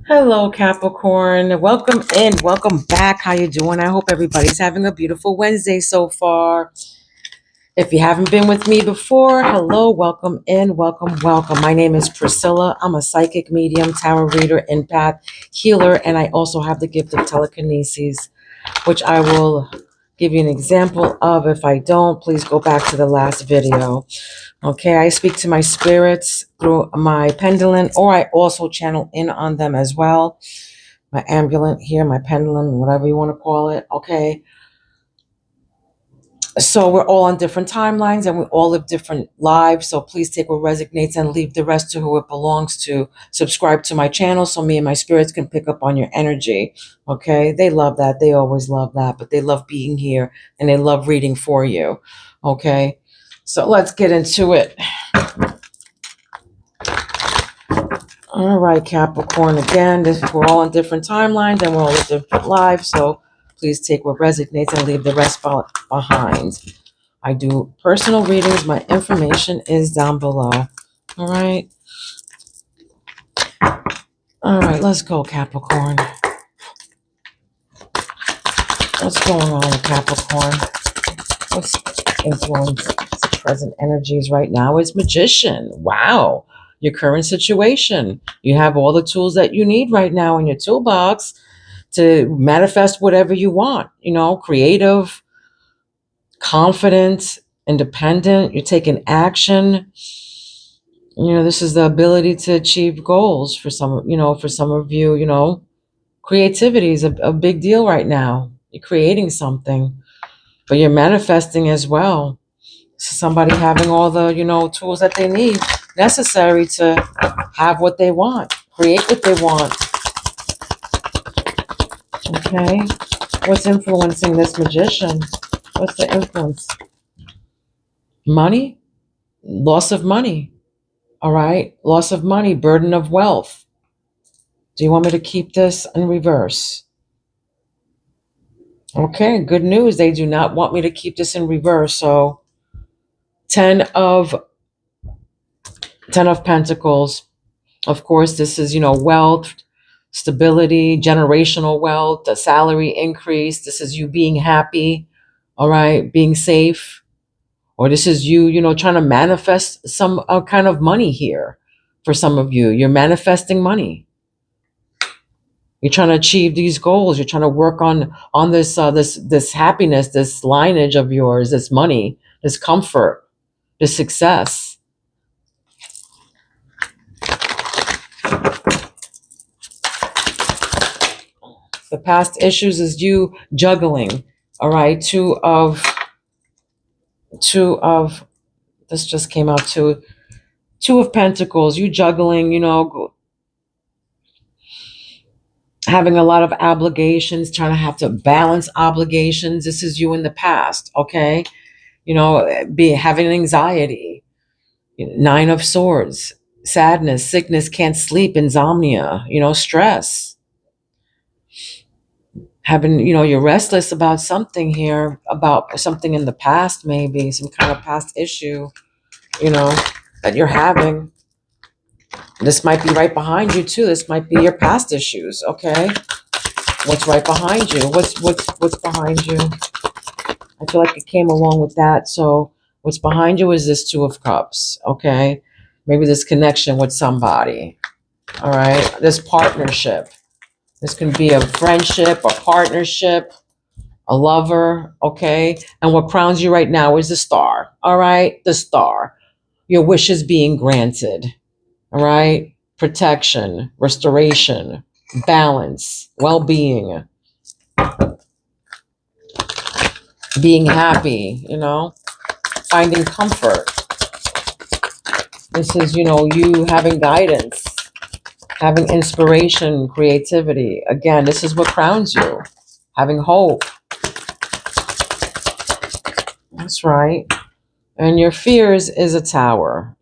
Hello, Capricorn. Welcome in. Welcome back. How you doing? I hope everybody's having a beautiful Wednesday so far. If you haven't been with me before, hello, welcome in. Welcome, welcome. My name is Priscilla. I'm a psychic medium, tarot reader, empath, healer, and I also have the gift of telekinesis, which I will give you an example of. If I don't, please go back to the last video. Okay, I speak to my spirits through my pendulum, or I also channel in on them as well. My amulet here, my pendulum, whatever you want to call it. Okay, so we're all on different timelines and we all live different lives. So please take what resonates and leave the rest to who it belongs to. Subscribe to my channel so me and my spirits can pick up on your energy. Okay, they love that. They always love that, but they love being here and they love reading for you. Okay, so let's get into it. All right, Capricorn. Again, we're all on different timelines and we're all in different lives. So please take what resonates and leave the rest behind. I do personal readings. My information is down below. All right. All right, let's go, Capricorn. What's going on with Capricorn? What's influence present energies right now is Magician. Wow. Your current situation. You have all the tools that you need right now in your toolbox to manifest whatever you want, creative, confident, independent. You're taking action. This is the ability to achieve goals for some of you. Creativity is a big deal right now. You're creating something, but you're manifesting as well. Somebody having all the, tools that they need necessary to have what they want, create what they want. Okay. What's influencing this Magician? What's the influence? Money, loss of money. All right. Loss of money, burden of wealth. Do you want me to keep this in reverse? Okay. Good news. They do not want me to keep this in reverse. So 10 of 10 of Pentacles. Of course, this is, wealth, stability, generational wealth, a salary increase. This is you being happy. All right. Being safe. Or this is you, trying to manifest some kind of money here. For some of you, you're manifesting money. You're trying to achieve these goals. You're trying to work on this happiness, this lineage of yours, this money, this comfort, this success. The past issues is you juggling. All right, two of this just came out, two of Pentacles. You juggling, having a lot of obligations, trying to have to balance obligations. This is you in the past, okay? Having anxiety, Nine of Swords, sadness, sickness, can't sleep, insomnia, stress. Having, you're restless about something here, about something in the past, maybe some kind of past issue, that you're having. This might be right behind you too. This might be your past issues, okay? What's right behind you? What's behind you? I feel like it came along with that. So what's behind you is this Two of Cups, okay? Maybe this connection with somebody, all right? This partnership. This can be a friendship, a partnership, a lover, okay? And what crowns you right now is the Star, all right? The Star. Your wishes being granted, all right? Protection, restoration, balance, well-being, being happy, finding comfort. This is, you having guidance, having inspiration, creativity. Again, this is what crowns you. Having hope. That's right. And your fears is a tower.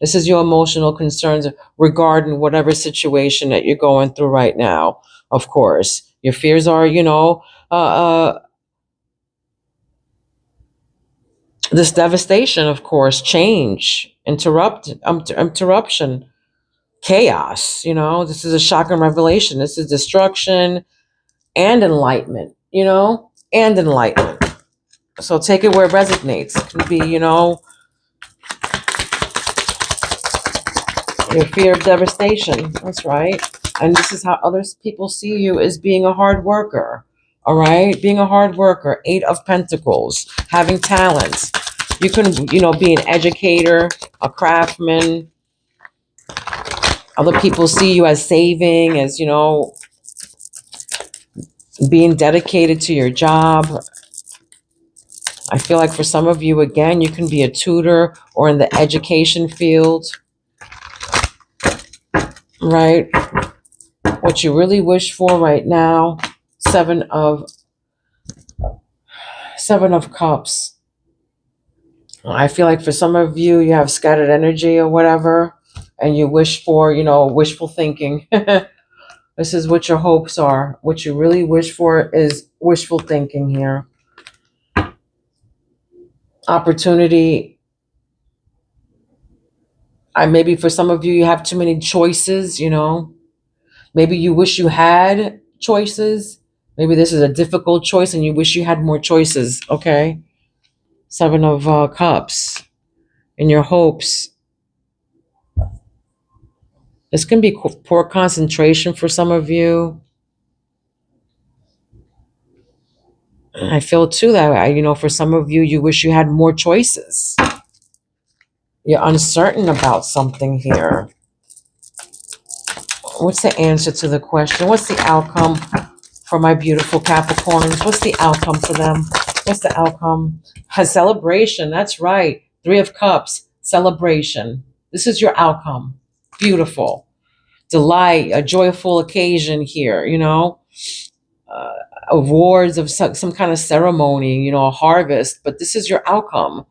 This is your emotional concerns regarding whatever situation that you're going through right now. Of course, your fears are, this devastation, of course, change, interruption. chaos. This is a shock and revelation. This is destruction and enlightenment, and enlightenment. So take it where it resonates. It can be, your fear of devastation. That's right. And this is how other people see you, as being a hard worker. All right. Being a hard worker. 8 of Pentacles. Having talents. You can, be an educator, a craftsman. Other people see you as saving, as, being dedicated to your job. I feel like for some of you, again, you can be a tutor or in the education field. Right? What you really wish for right now, seven of cups. I feel like for some of you, you have scattered energy or whatever, and you wish for, wishful thinking. This is what your hopes are. What you really wish for is wishful thinking here. Opportunity. Maybe for some of you, you have too many choices, Maybe you wish you had choices. Maybe this is a difficult choice and you wish you had more choices, okay? 7 of Cups. In your hopes. This can be poor concentration for some of you. I feel too that, for some of you, you wish you had more choices. You're uncertain about something here. What's the answer to the question? What's the outcome for my beautiful Capricorns? What's the outcome for them? What's the outcome? A celebration. That's right. 3 of Cups. Celebration. This is your outcome. Beautiful. Delight. A joyful occasion here, awards of some kind of ceremony, a harvest. But this is your outcome.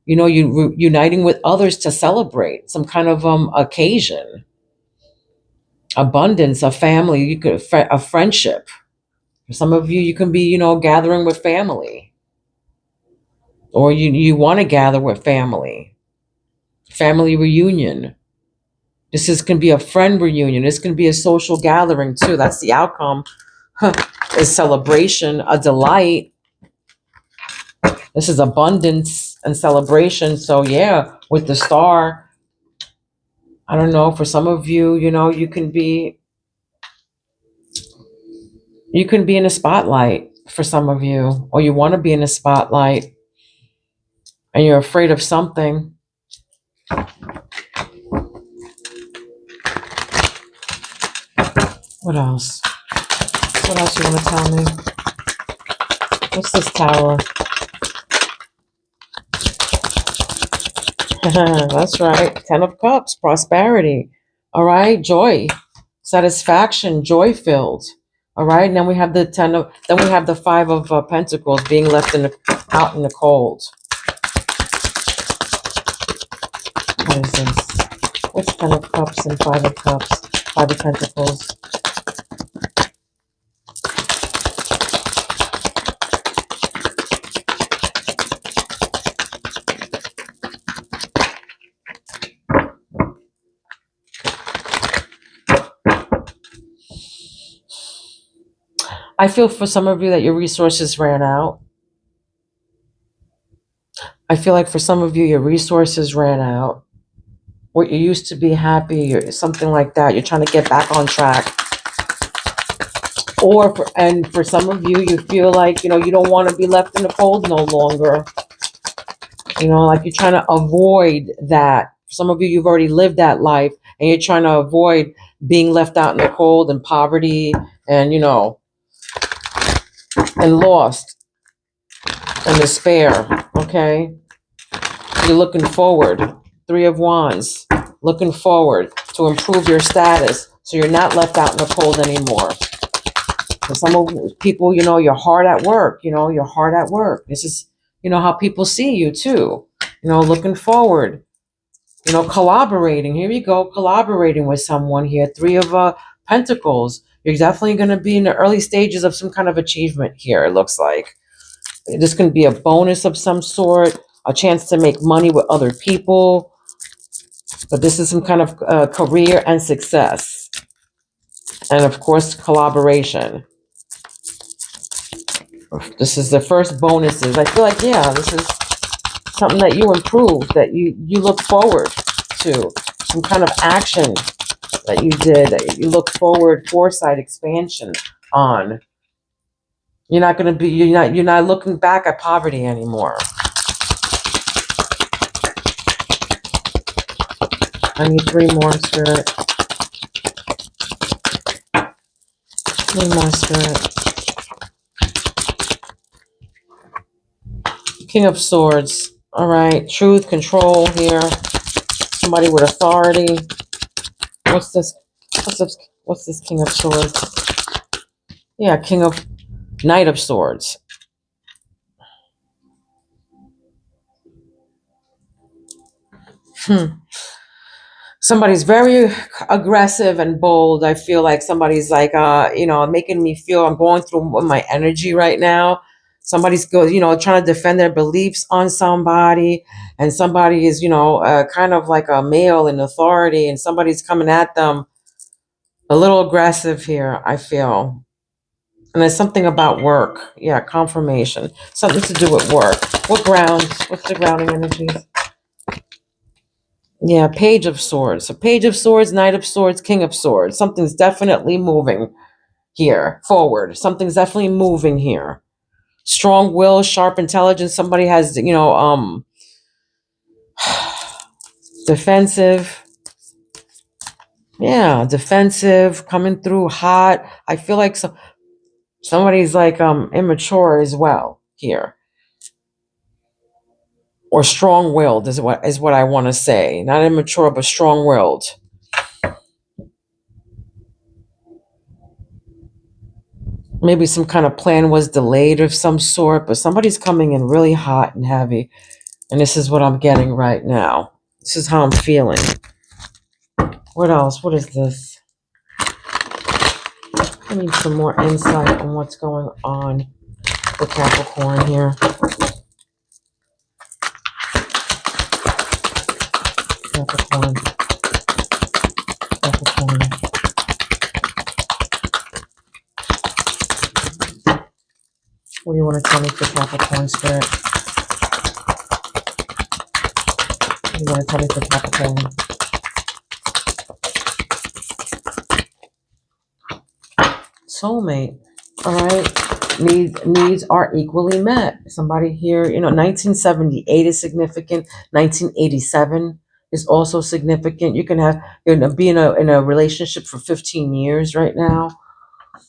You uniting with others to celebrate some kind of occasion. Abundance, a family, you could a friendship. For some of you, you can be, gathering with family, or you want to gather with family. Family reunion. This can be a friend reunion. This can be a social gathering too. That's the outcome. Is celebration, a delight. This is abundance and celebration. So yeah, with the star, I don't know, for some of you, you can be in a spotlight for some of you, or you want to be in a spotlight and you're afraid of something. What else? What else you want to tell me? What's this Tower? That's right. 10 of Cups, prosperity. All right, joy, satisfaction, joy filled. All right, and then we have the 5 of Pentacles, being left out in the cold. What is this? What's 10 of Cups and 5 of Cups? 5 of Pentacles. I feel for some of you that your resources ran out. I feel like for some of you, your resources ran out. What you used to be happy, or something like that. You're trying to get back on track. And for some of you, you feel like, you don't want to be left in the cold no longer. Like you're trying to avoid that. For some of you, you've already lived that life and you're trying to avoid being left out in the cold and poverty and, and lost and despair, okay? You're looking forward. 3 of Wands. Looking forward to improve your status so you're not left out in the cold anymore. For some of people, you're hard at work. You're hard at work. This is, how people see you too. Looking forward. Collaborating. Here you go. Collaborating with someone here. 3 of Pentacles. You're definitely going to be in the early stages of some kind of achievement here, it looks like. This can be a bonus of some sort, a chance to make money with other people. But this is some kind of career and success. And of course, collaboration. This is the first bonuses. I feel like, yeah, this is something that you improve, that you look forward to. Some kind of action that you did, that you look forward, foresight, expansion on. You're not going to be, you're not looking back at poverty anymore. I need 3 more, Spirit. 3 more, Spirit. King of Swords. All right. Truth, control here. Somebody with authority. What's this? What's this King of Swords? Yeah, Knight of Swords. Somebody's very aggressive and bold. I feel like somebody's like, making me feel I'm going through my energy right now. Somebody's trying to defend their beliefs on somebody, and somebody is, kind of like a male in authority, and somebody's coming at them a little aggressive here, I feel. And there's something about work. Yeah, confirmation. Something to do with work. What grounds? What's the grounding energies? Yeah, Page of Swords. So Page of Swords, Knight of Swords, King of Swords. Something's definitely moving here, forward. Something's definitely moving here. Strong will, sharp intelligence. Somebody has, defensive. Yeah, defensive, coming through hot. I feel like somebody's like immature as well here. Or strong-willed is what I want to say. Not immature, but strong-willed. Maybe some kind of plan was delayed of some sort, but somebody's coming in really hot and heavy. And this is what I'm getting right now. This is how I'm feeling. What else? What is this? I need some more insight on what's going on with Capricorn here. Capricorn. Capricorn. What do you want to tell me for Capricorn, Spirit? What do you want to tell me for Capricorn? Soulmate. All right. Needs are equally met. Somebody here, 1978 is significant. 1987 is also significant. You can be in a relationship for 15 years right now.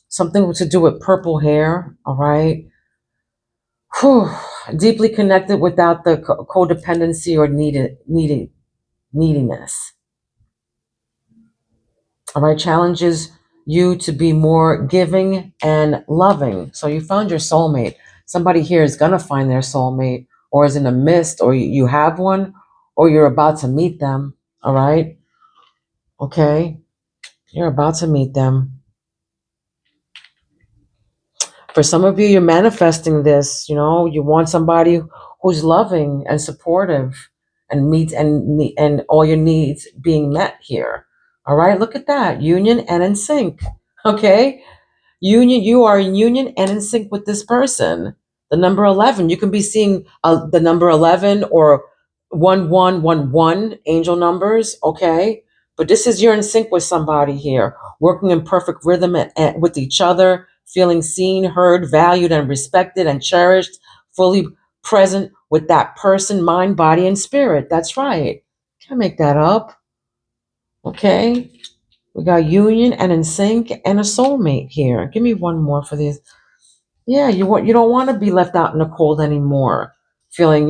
Something to do with purple hair. All right. Whew. Deeply connected without the codependency or neediness. All right. Challenges you to be more giving and loving. So you found your soulmate. Somebody here is going to find their soulmate, or is in the midst, or you have one, or you're about to meet them. All right. Okay. You're about to meet them. For some of you, you're manifesting this, you want somebody who's loving and supportive and meets and all your needs being met here. All right. Look at that. Union and in sync. Okay. Union, you are in union and in sync with this person. The number 11, you can be seeing the number 11 or 1111 angel numbers, okay? But this is you're in sync with somebody here, working in perfect rhythm and with each other, feeling seen, heard, valued, and respected and cherished, fully present with that person, mind, body, and spirit. That's right. Can't make that up, okay? We got union and in sync and a soulmate here. Give me one more for this. Yeah, you don't want to be left out in the cold anymore. Feeling,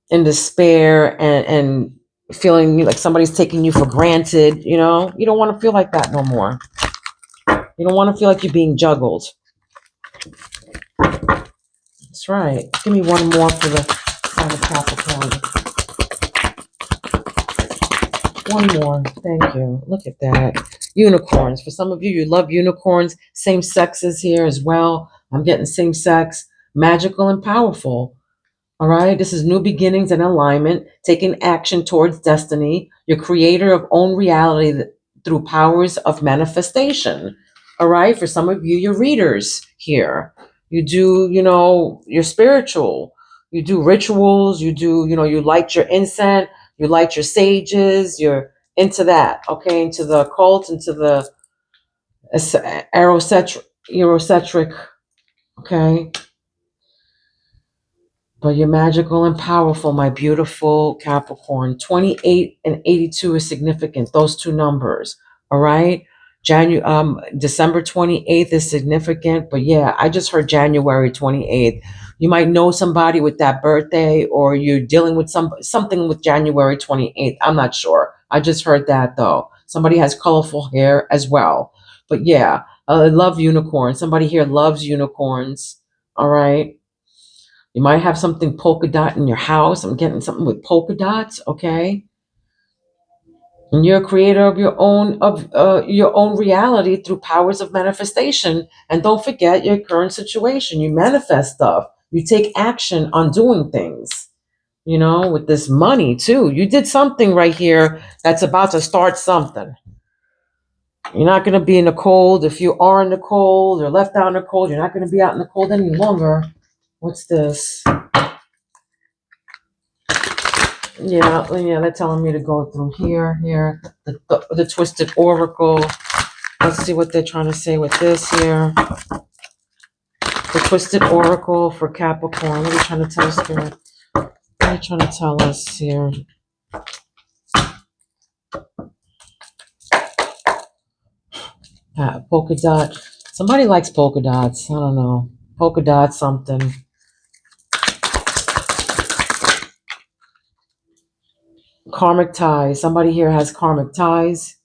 in despair and feeling like somebody's taking you for granted, You don't want to feel like that no more. You don't want to feel like you're being juggled. That's right. Give me one more for the sign of Capricorn. One more. Thank you. Look at that. Unicorns. For some of you, you love unicorns. Same sexes here as well. I'm getting same sex. Magical and powerful. All right, this is new beginnings and alignment, taking action towards destiny. You're creator of own reality through powers of manifestation. All right, for some of you, you're readers here. You do, you're spiritual. You do rituals. You do, you light your incense. You light your sages. You're into that. Okay, into the occult, into the Eurocentric. Okay, but you're magical and powerful, my beautiful Capricorn. 28 and 82 is significant, those two numbers. All right. December 28th is significant, but yeah, I just heard January 28th. You might know somebody with that birthday, or you're dealing with something with January 28th. I'm not sure. I just heard that though. Somebody has colorful hair as well. But yeah, I love unicorns. Somebody here loves unicorns. All right. You might have something polka dot in your house. I'm getting something with polka dots, okay? And you're a creator of your own reality through powers of manifestation. And don't forget your current situation. You manifest stuff. You take action on doing things. With this money too. You did something right here that's about to start something. You're not going to be in the cold. If you are in the cold or left out in the cold, you're not going to be out in the cold any longer. What's this? Yeah, they're telling me to go through here, the twisted oracle. Let's see what they're trying to say with this here. The twisted oracle for Capricorn. What are you trying to tell us, Spirit? What are you trying to tell us here? Polka dot. Somebody likes polka dots. I don't know. Polka dot something. Karmic ties. Somebody here has karmic ties.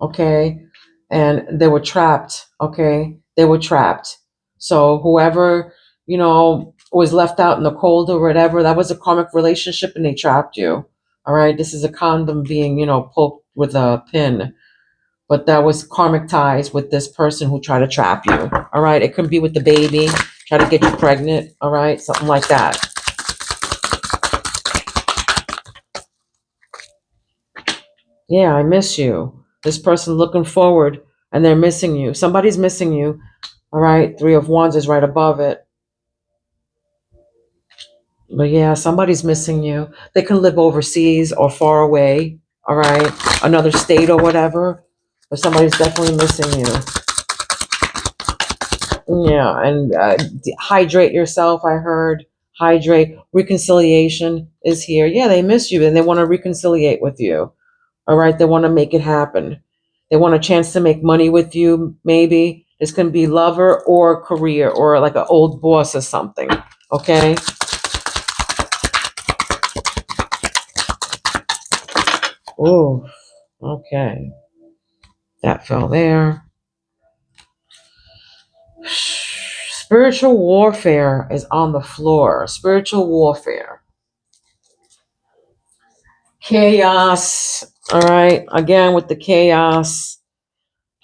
Okay. And they were trapped. Okay. They were trapped. So whoever, was left out in the cold or whatever, that was a karmic relationship and they trapped you. All right. This is a condom being, poked with a pin. But that was karmic ties with this person who tried to trap you. All right. It could be with the baby, try to get you pregnant. All right. Something like that. Yeah, I miss you. This person looking forward and they're missing you. Somebody's missing you. All right. Three of Wands is right above it. But yeah, somebody's missing you. They can live overseas or far away. All right. Another state or whatever. But somebody's definitely missing you. Yeah. And hydrate yourself, I heard. Hydrate. Reconciliation is here. Yeah, they miss you and they want to reconciliate with you. All right. They want to make it happen. They want a chance to make money with you, maybe. This can be lover or career or like an old boss or something. Okay. Oh, okay. That fell there. Spiritual warfare is on the floor. Spiritual warfare. Chaos. All right. Again, with the chaos.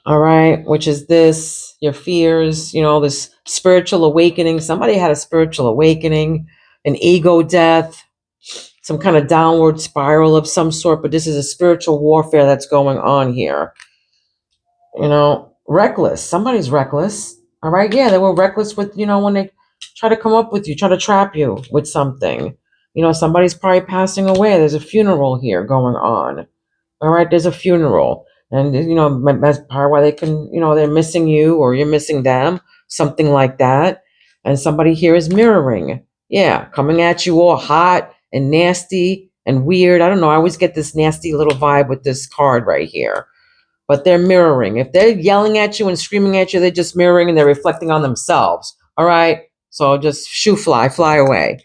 All right. Which is this, your fears, this spiritual awakening. Somebody had a spiritual awakening, an ego death, some kind of downward spiral of some sort. But this is a spiritual warfare that's going on here. Reckless. Somebody's reckless. All right. Yeah, they were reckless with, when they try to come up with you, try to trap you with something. Somebody's probably passing away. There's a funeral here going on. All right. There's a funeral. And, that's part why they can, they're missing you or you're missing them, something like that. And somebody here is mirroring. Yeah. Coming at you all hot and nasty and weird. I don't know. I always get this nasty little vibe with this card right here, but they're mirroring. If they're yelling at you and screaming at you, they're just mirroring and they're reflecting on themselves. All right. So just fly away.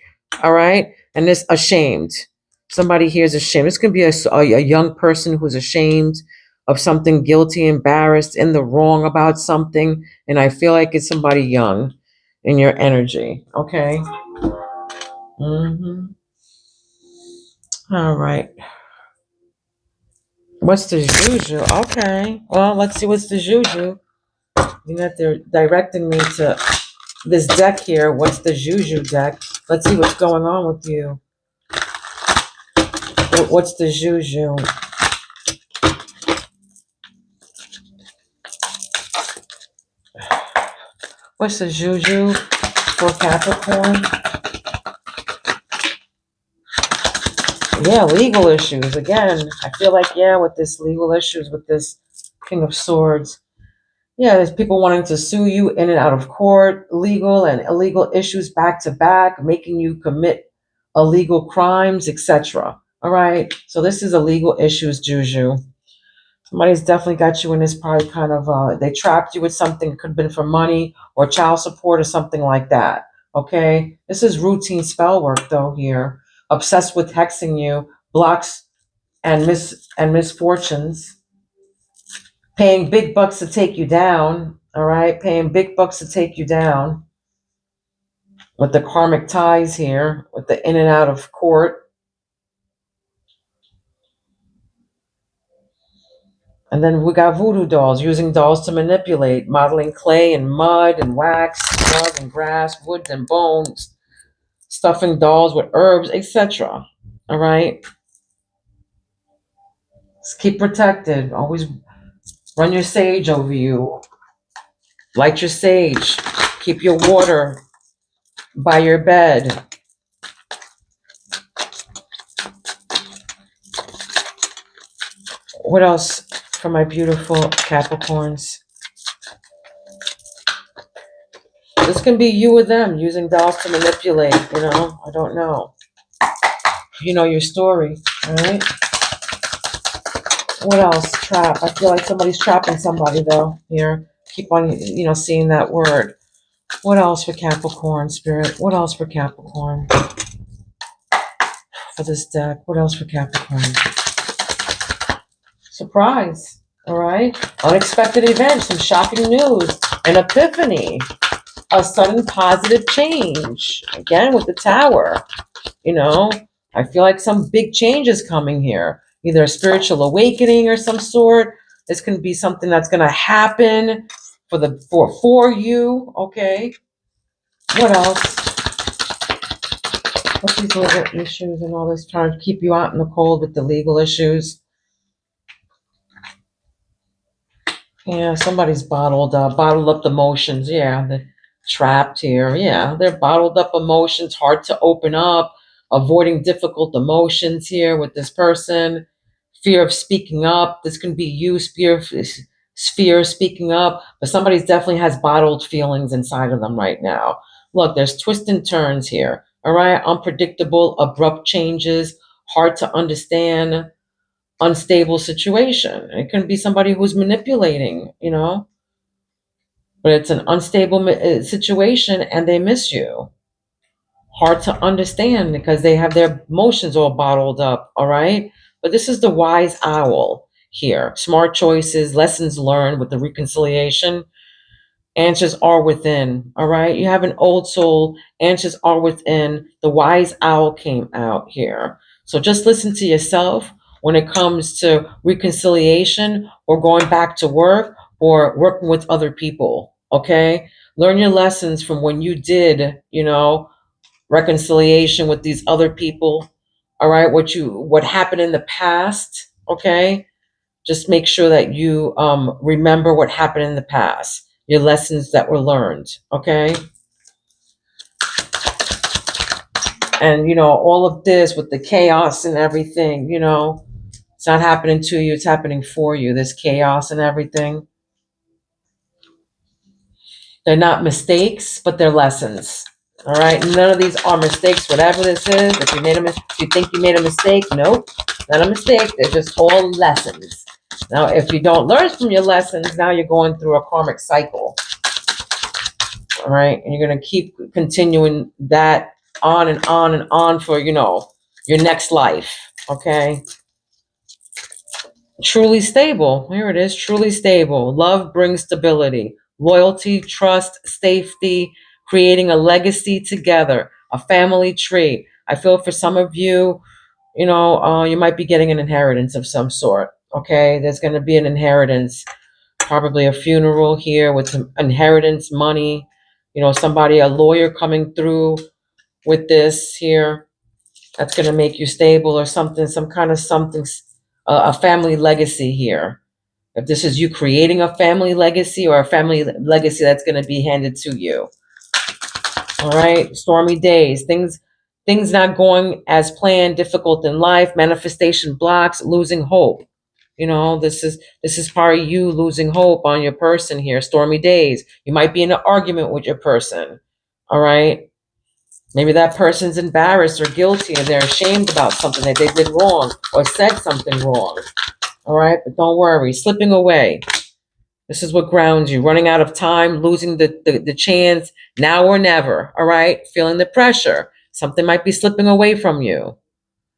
All right. And this ashamed. Somebody here is ashamed. This could be a young person who's ashamed of something, guilty, embarrassed, in the wrong about something. And I feel like it's somebody young in your energy. Okay. All right. What's the juju? Okay. Well, let's see what's the juju. They're directing me to this deck here. What's the juju deck? Let's see what's going on with you. What's the juju? What's the juju for Capricorn? Yeah, legal issues. Again, I feel like, yeah, with this legal issues, with this King of Swords. Yeah, there's people wanting to sue you in and out of court, legal and illegal issues back to back, making you commit illegal crimes, etc. All right. So this is a legal issues, Juju. Somebody's definitely got you in this probably kind of they trapped you with something, could have been for money or child support or something like that. Okay. This is routine spell work though here. Obsessed with hexing you, blocks and misfortunes, paying big bucks to take you down. All right, paying big bucks to take you down with the karmic ties here, with the in and out of court. And then we got voodoo dolls, using dolls to manipulate, modeling clay and mud and wax, mud and grass, wood and bones, stuffing dolls with herbs, etc. All right, just keep protected. Always run your sage over you. Light your sage. Keep your water by your bed. What else for my beautiful Capricorns? This can be you or them using dolls to manipulate, I don't know. You know your story, all right? What else? Trap. I feel like somebody's trapping somebody, though, here. Keep on, seeing that word. What else for Capricorn, Spirit? What else for Capricorn? For this deck. What else for Capricorn? Surprise, all right? Unexpected events, some shocking news, an epiphany, a sudden positive change. Again, with the Tower, I feel like some big change is coming here. Either a spiritual awakening or some sort. This can be something that's going to happen for you, okay? What else? What's these legal issues and all this, trying to keep you out in the cold with the legal issues? Yeah, somebody's bottled up emotions. Yeah, they're trapped here. Yeah, they're bottled up emotions, hard to open up, avoiding difficult emotions here with this person. Fear of speaking up. This can be you, fear of speaking up, but somebody's definitely has bottled feelings inside of them right now. Look, there's twists and turns here. All right, unpredictable, abrupt changes, hard to understand, unstable situation. It can be somebody who's manipulating, but it's an unstable situation and they miss you. Hard to understand because they have their emotions all bottled up, all right? But this is the wise owl here. Smart choices, lessons learned with the reconciliation. Answers are within, all right? You have an old soul, answers are within. The wise owl came out here. So just listen to yourself when it comes to reconciliation or going back to work or working with other people, okay? Learn your lessons from when you did, reconciliation with these other people, all right? What happened in the past, okay? Just make sure that you remember what happened in the past, your lessons that were learned, okay? And, all of this with the chaos and everything, it's not happening to you, it's happening for you, this chaos and everything. They're not mistakes, but they're lessons. All right. None of these are mistakes, whatever this is. If you think you made a mistake, nope, not a mistake. They're just all lessons. Now, if you don't learn from your lessons, now you're going through a karmic cycle. All right. And you're going to keep continuing that on and on and on for, your next life. Okay. Truly stable. Here it is. Truly stable. Love brings stability, loyalty, trust, safety, creating a legacy together, a family tree. I feel for some of you, you might be getting an inheritance of some sort. Okay. There's going to be an inheritance, probably a funeral here with some inheritance money, somebody, a lawyer coming through, with this here that's going to make you stable or something, some kind of something, a family legacy here. If this is you creating a family legacy or a family legacy that's going to be handed to you. All right, stormy days, things not going as planned, difficult in life, manifestation blocks, losing hope. This is probably you losing hope on your person here. Stormy days. You might be in an argument with your person. All right. Maybe that person's embarrassed or guilty or they're ashamed about something that they did wrong or said something wrong. All right. But don't worry. Slipping away. This is what grounds you. Running out of time, losing the chance, now or never. All right. Feeling the pressure. Something might be slipping away from you.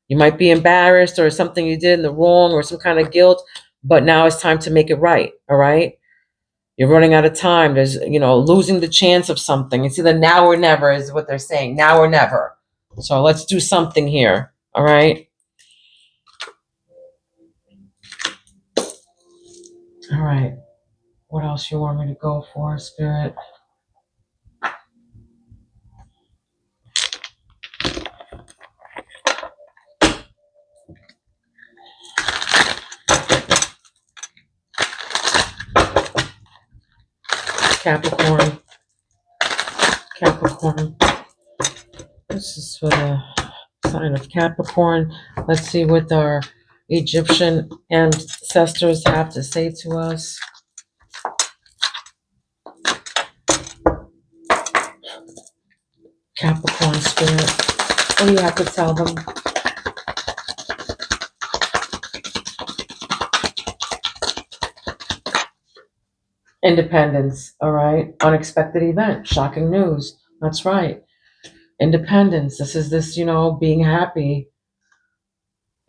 You might be embarrassed or something you did in the wrong or some kind of guilt, but now it's time to make it right. All right. You're running out of time. There's, losing the chance of something. It's either now or never is what they're saying. Now or never. So let's do something here. All right. All right. What else you want me to go for, Spirit? Capricorn. Capricorn. This is for the sign of Capricorn. Let's see what our Egyptian ancestors have to say to us. Capricorn spirit. What do you have to tell them? Independence, all right? Unexpected event, shocking news. That's right. Independence. This is being happy.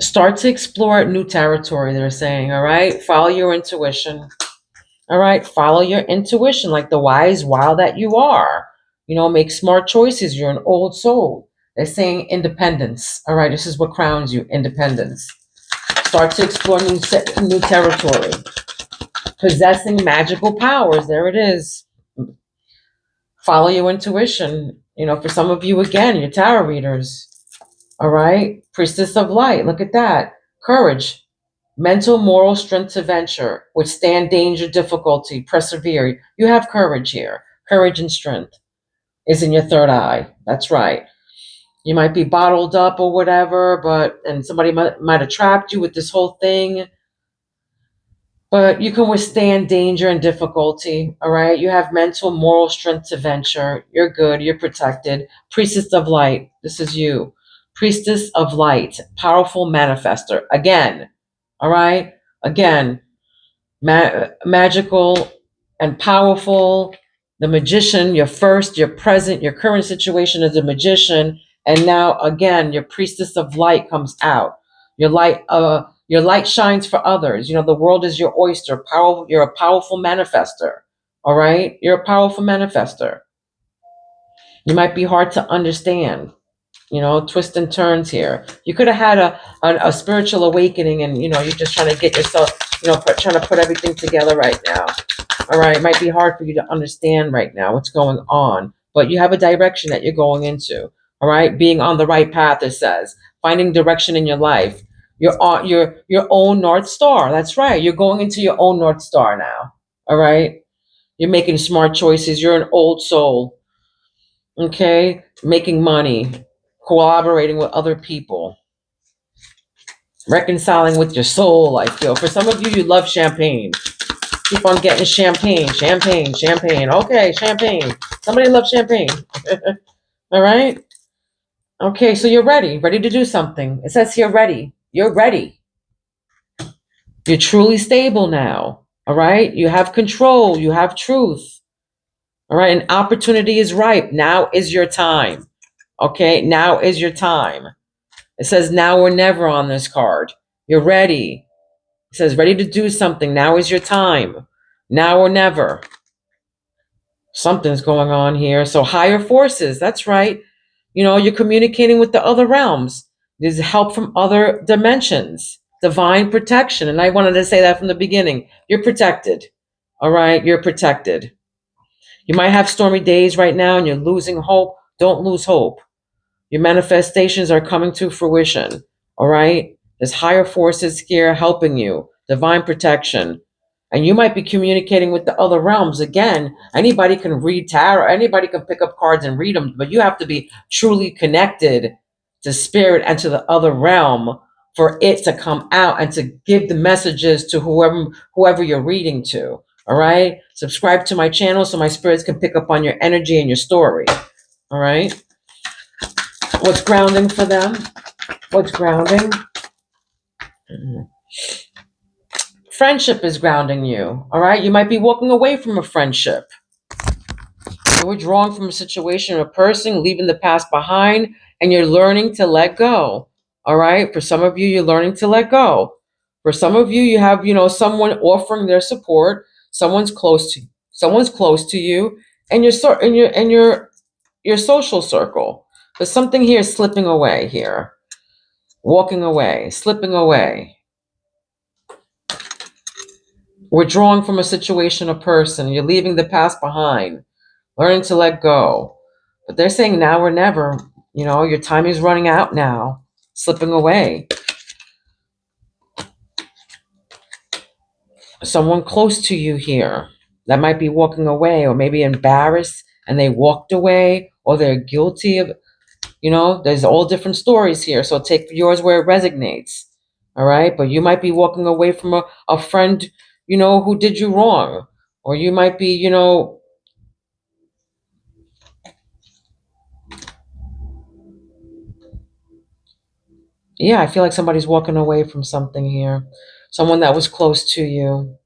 Start to explore new territory, they're saying, all right? Follow your intuition. All right? Follow your intuition like the wise wow that you are. Make smart choices. You're an old soul. They're saying independence. All right? This is what crowns you, independence. Start to explore new territory. Possessing magical powers. There it is. Follow your intuition. For some of you, again, you're tarot readers. All right. Priestess of light. Look at that. Courage. Mental, moral strength to venture. Withstand danger, difficulty. Persevere. You have courage here. Courage and strength is in your third eye. That's right. You might be bottled up or whatever, and somebody might have trapped you with this whole thing. But you can withstand danger and difficulty, all right? You have mental, moral strength to venture. You're good. You're protected. Priestess of light. This is you. Priestess of light. Powerful manifester. Again, all right? Again, magical and powerful. The magician, your present, your current situation as a magician. And now, again, your priestess of light comes out. Your light shines for others. The world is your oyster. You're a powerful manifester. All right? You're a powerful manifester. You might be hard to understand. Twists and turns here. You could have had a spiritual awakening and, you're just trying to get yourself, trying to put everything together right now. All right? It might be hard for you to understand right now what's going on, but you have a direction that you're going into. All right? Being on the right path, it says. Finding direction in your life. You're on your own North Star. That's right. You're going into your own North Star now. All right? You're making smart choices. You're an old soul. Okay? Making money, collaborating with other people, reconciling with your soul, I feel. For some of you, you love champagne. Keep on getting champagne. Okay, champagne. Somebody loves champagne. All right? Okay, so you're ready to do something. It says here ready. You're ready. You're truly stable now. All right? You have control. You have truth. All right? An opportunity is ripe. Now is your time. Okay? Now is your time. It says now or never on this card. You're ready. It says ready to do something. Now is your time. Now or never. Something's going on here. So higher forces. That's right. You're communicating with the other realms. There's help from other dimensions. Divine protection. And I wanted to say that from the beginning. You're protected. All right? You're protected. You might have stormy days right now and you're losing hope. Don't lose hope. Your manifestations are coming to fruition. All right? There's higher forces here helping you, divine protection. And you might be communicating with the other realms. Again, anybody can read tarot, anybody can pick up cards and read them, but you have to be truly connected to spirit and to the other realm for it to come out and to give the messages to whoever you're reading to. All right? Subscribe to my channel so my spirits can pick up on your energy and your story. All right? What's grounding for them? What's grounding? Friendship is grounding you. All right? You might be walking away from a friendship. You're withdrawing from a situation or a person, leaving the past behind, and you're learning to let go. All right? For some of you, you're learning to let go. For some of you, you have, someone offering their support. Someone's close to you, and your social circle. But something here is slipping away here. Walking away, slipping away. Withdrawing from a situation or person. You're leaving the past behind. Learning to let go. But they're saying now or never. Your time is running out now. Slipping away. Someone close to you here that might be walking away, or maybe embarrassed and they walked away, or they're guilty of, there's all different stories here. So take yours where it resonates. All right. But you might be walking away from a friend, who did you wrong. Or you might be, yeah, I feel like somebody's walking away from something here. Someone that was close to you.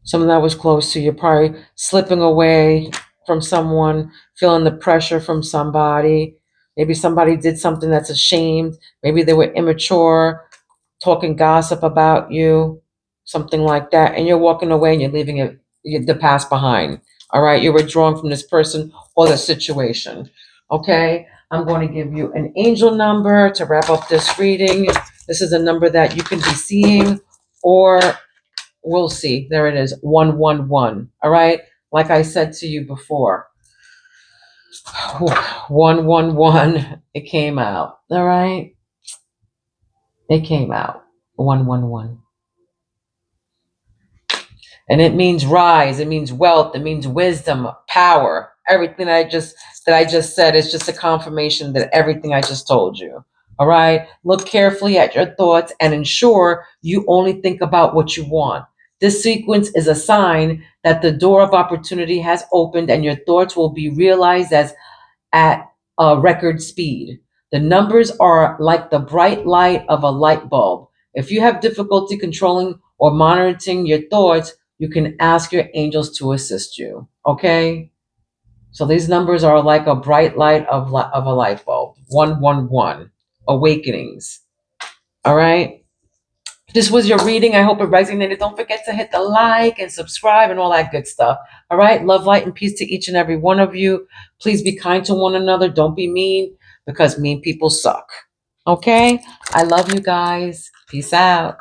Someone that was close to you, probably slipping away from someone, feeling the pressure from somebody. Maybe somebody did something that's ashamed. Maybe they were immature, talking gossip about you, something like that. And you're walking away and you're leaving the past behind. All right. You're withdrawing from this person or the situation. Okay. I'm going to give you an angel number to wrap up this reading. This is a number that you can be seeing, or we'll see. There it is. 111. All right. Like I said to you before, 111. It came out. All right. It came out. 111. And it means rise, it means wealth, it means wisdom, power. Everything that I just said is just a confirmation that everything I just told you. All right? Look carefully at your thoughts and ensure you only think about what you want. This sequence is a sign that the door of opportunity has opened and your thoughts will be realized at a record speed. The numbers are like the bright light of a light bulb. If you have difficulty controlling or monitoring your thoughts, you can ask your angels to assist you. Okay? So these numbers are like a bright light of a light bulb. 111. Awakenings. All right? This was your reading. I hope it resonated. Don't forget to hit the like and subscribe and all that good stuff. All right? Love, light, and peace to each and every one of you. Please be kind to one another. Don't be mean, because mean people suck. Okay? I love you guys. Peace out.